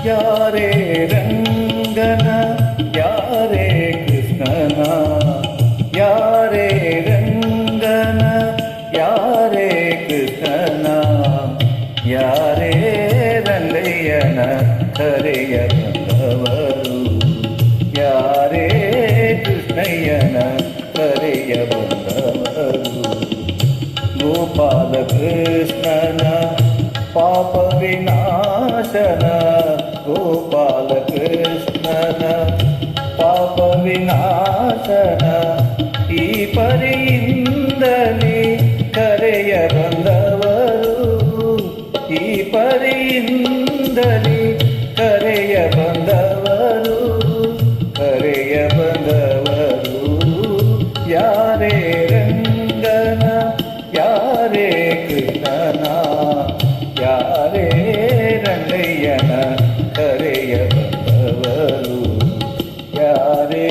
ಯಾರೇ ರಂಗನ ಯಾರೇ ಕೃಷ್ಣನ, ಯಾರೇ ರಂಗನ ಯಾರೇ ಕೃಷ್ಣನ, ಯಾರೇ ರಂಗಯ್ಯನ ಕರೆಯ ಬಂದವರು, ಯಾರೇ ಕೃಷ್ಣಯ್ಯನ ಕರೆಯ ಬಂದವರು. ಗೋಪಾಲ ಕೃಷ್ಣನ ಪಾಪ ವಿನಾಶನ, ಗೋಪಾಲ ಕೃಷ್ಣನ ಪಾಪ ವಿನಾಶನ, ಈ ಪರಿಯಿಂದಲೇ ಕರೆಯ ಬಂದವರು, ಈ ಪರಿಯಿಂದಲೇ ಕರೆಯ ಬಂದವರು, ಕರೆಯ ಬಂದವರು. ಯಾರೇ ರಂಗನ ಯಾರೇ ಕೃಷ್ಣನ, ಯಾರೇ ರಂಗಯ್ಯನ ಕರೆಯ ಬಂದವರು, ಯಾರೇ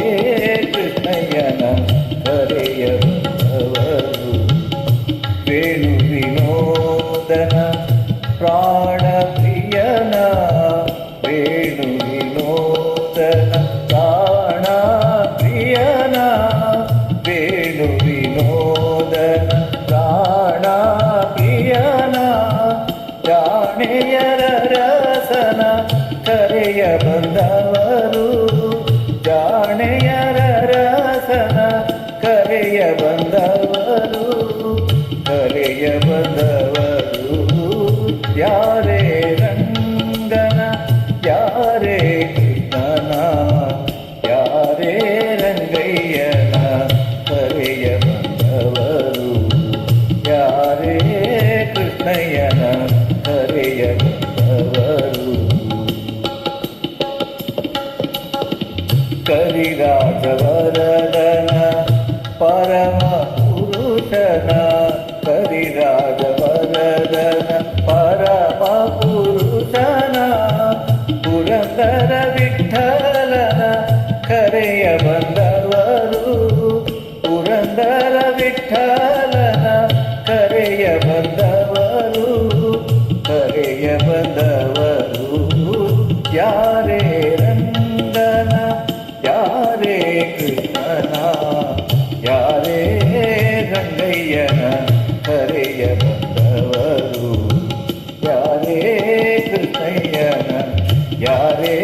ಕೃಷ್ಣಯ್ಯನ ಕರೆಯ ಬಂದವರು. ವೇಣು ವಿನೋದನ ಪ್ರಾಣ ಪ್ರಿಯನ, ವೇಣು ವಿನೋದನ ಪ್ರಾಣ ಪ್ರಿಯನ, ವೇಣು ವಿನೋದನ ಪ್ರಾಣ ಪ್ರಿಯನ, ಜಾಣೆಯರ ರಸನ ಕರೆಯ ಬಂದವರು, ಜಾಣೆಯರ ರಸನ ಕರೆಯ ಬಂದವರು, ಕರೆಯ ಬಂದವರು. ಯಾರೇ ರಂಗನ ಯಾರೇ ಕೃಷ್ಣನ, ಯಾರೇ ರಂಗಯ್ಯನ ಕರೆಯ ಬಂದವರು, ಯಾರೇ ಕೃಷ್ಣಯ್ಯನ ಕರೆಯ ಬಂದವರು. ಕರಿರಾಜವರದನ ಪರಮ ಪುರುಷನ, ಕರಿರಾಜವರದನ ಪರಮ ಪುರುಷನ, ಪುರಂದರ ವಿಠಲನ ಕರೆಯ ಬಂದವರು, ಪುರಂದರ ವಿಠಲನ ಕರೆಯ ಬಂದವರು, ಕರೆಯ ಬಂದವರು. ಯಾರೇ ರಂಗನ ಯಾರೇ ಕೃಷ್ಣನ, ಯಾರೇ ರಂಗಯ್ಯನ ಕರೆಯ ಬಂದವರು, ಯಾರೇ ಕೃಷ್ಣಯ್ಯನ, ಯಾರೇ